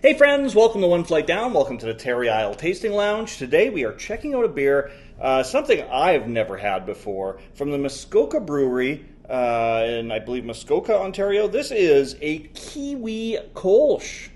Hey friends, welcome to One Flight Down. Welcome to the Terry Isle Tasting Lounge. Today we are checking out a beer, something I've never had before, from the Muskoka Brewery in, I believe, Muskoka, Ontario. This is a Kiwi Kölsch.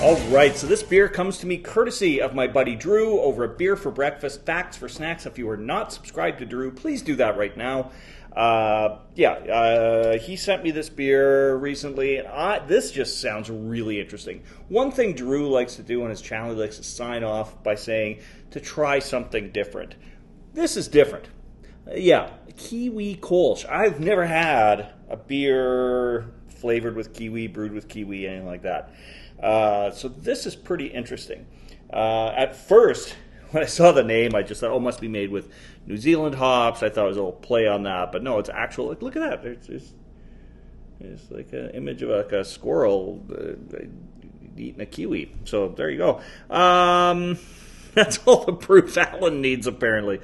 All right, so this beer comes to me courtesy of my buddy Drew over at Beer for Breakfast, Facts for Snacks. If you are not subscribed to Drew, please do that right now. He sent me this beer recently, and this just sounds really interesting. One thing Drew likes to do on his channel, he likes to sign off by saying to try something different. This is different. Kiwi Kölsch. I've never had a beer flavored with kiwi, brewed with kiwi, anything like that. So this is pretty interesting. At first, when I saw the name, I just thought, oh, it must be made with New Zealand hops. I thought it was a little play on that, but no, it's actual. Look at that. It's like an image of like a squirrel eating a kiwi. So there you go. That's all the proof Alan needs, apparently.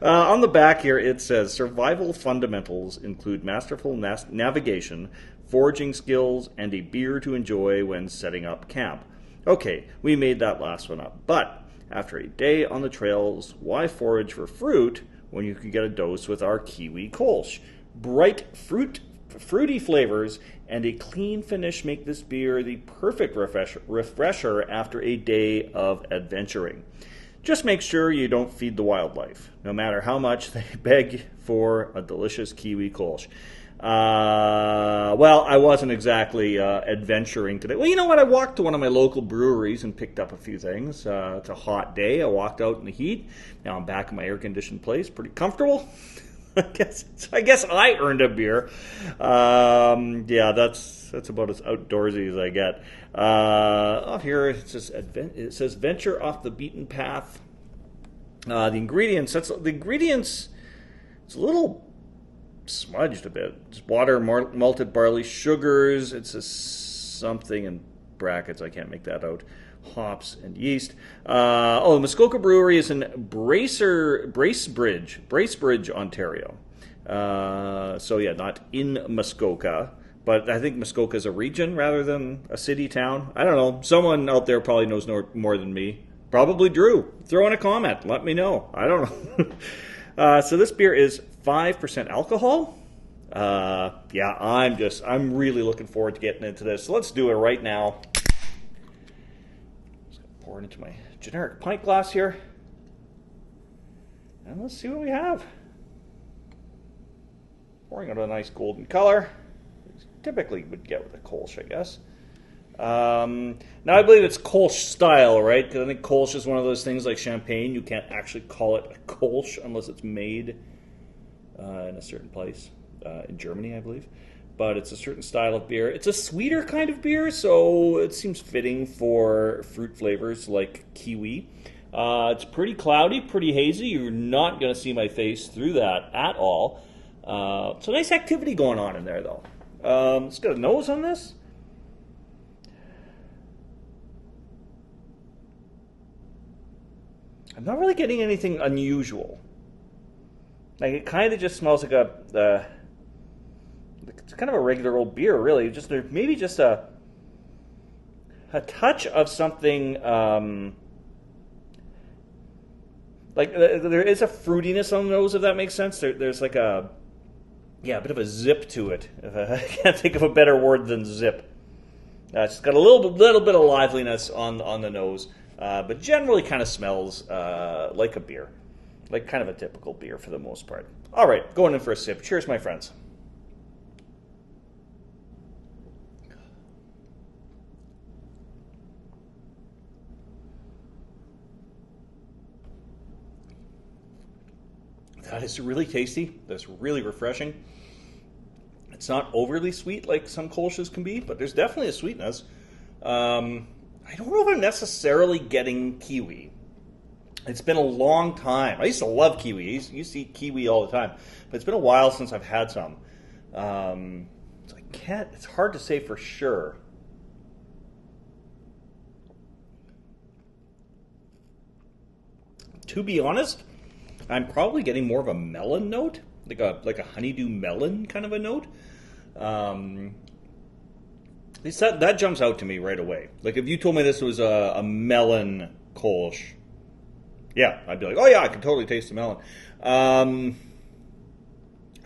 On the back here, it says, survival fundamentals include masterful navigation, foraging skills, and a beer to enjoy when setting up camp. Okay, we made that last one up. But after a day on the trails, why forage for fruit when you can get a dose with our Kiwi Kölsch? Bright fruity flavors and a clean finish make this beer the perfect refresher after a day of adventuring. Just make sure you don't feed the wildlife, no matter how much they beg for a delicious Kiwi Kölsch. Well, I wasn't exactly adventuring today. Well, you know what? I walked to one of my local breweries and picked up a few things. It's a hot day. I walked out in the heat. Now I'm back in my air-conditioned place, pretty comfortable. I guess I earned a beer. That's about as outdoorsy as I get. Off here it says venture off the beaten path. The ingredients. It's a little smudged a bit. It's water, malted barley, sugars. It says something in brackets. I can't make that out. Hops and yeast. The Muskoka Brewery is in Bracebridge, Ontario. Not in Muskoka, but I think Muskoka is a region rather than a city town. I don't know. Someone out there probably knows more than me. Probably Drew. Throw in a comment. Let me know. I don't know. So this beer is 5% alcohol. I'm really looking forward to getting into this. So let's do it right now. Pour it into my generic pint glass here. And let's see what we have. Pouring out a nice golden color. Typically would get with a Kölsch, I guess. Now I believe it's Kölsch style, right? Because I think Kölsch is one of those things like champagne. You can't actually call it a Kölsch unless it's made in a certain place. In Germany, I believe. But it's a certain style of beer. It's a sweeter kind of beer, so it seems fitting for fruit flavors like kiwi. It's pretty cloudy, pretty hazy. You're not going to see my face through that at all. So nice activity going on in there, though. It's got a nose on this. I'm not really getting anything unusual. Like, it kind of just smells like it's kind of a regular old beer, really. Maybe just a touch of something, there is a fruitiness on the nose, if that makes sense. There's like a bit of a zip to it. I can't think of a better word than zip. It's got a little bit of liveliness on the nose, but generally kind of smells like a beer. Like kind of a typical beer for the most part. All right, going in for a sip. Cheers, my friends. That is really tasty. That's really refreshing. It's not overly sweet like some Kölsches can be, but there's definitely a sweetness. I don't know if I'm necessarily getting kiwi. It's been a long time. I used to love kiwi. I used to eat kiwi all the time. But it's been a while since I've had some. So it's hard to say for sure. To be honest, I'm probably getting more of a melon note, like a honeydew melon kind of a note. That jumps out to me right away. Like if you told me this was a melon Kölsch, yeah, I'd be like, oh yeah, I can totally taste the melon.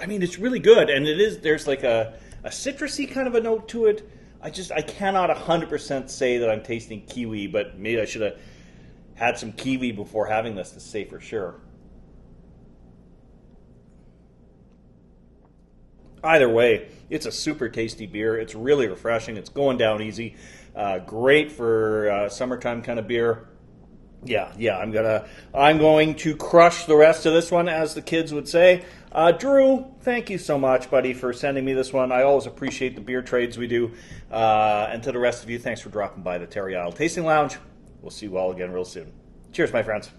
I mean, it's really good, and there's like a citrusy kind of a note to it. I cannot 100% say that I'm tasting kiwi, but maybe I should have had some kiwi before having this to say for sure. Either way, it's a super tasty beer. It's really refreshing. It's going down easy. Great for summertime kind of beer. Yeah, I'm going to crush the rest of this one, as the kids would say. Drew, thank you so much, buddy, for sending me this one. I always appreciate the beer trades we do. And to the rest of you, thanks for dropping by the Terry Isle Tasting Lounge. We'll see you all again real soon. Cheers, my friends.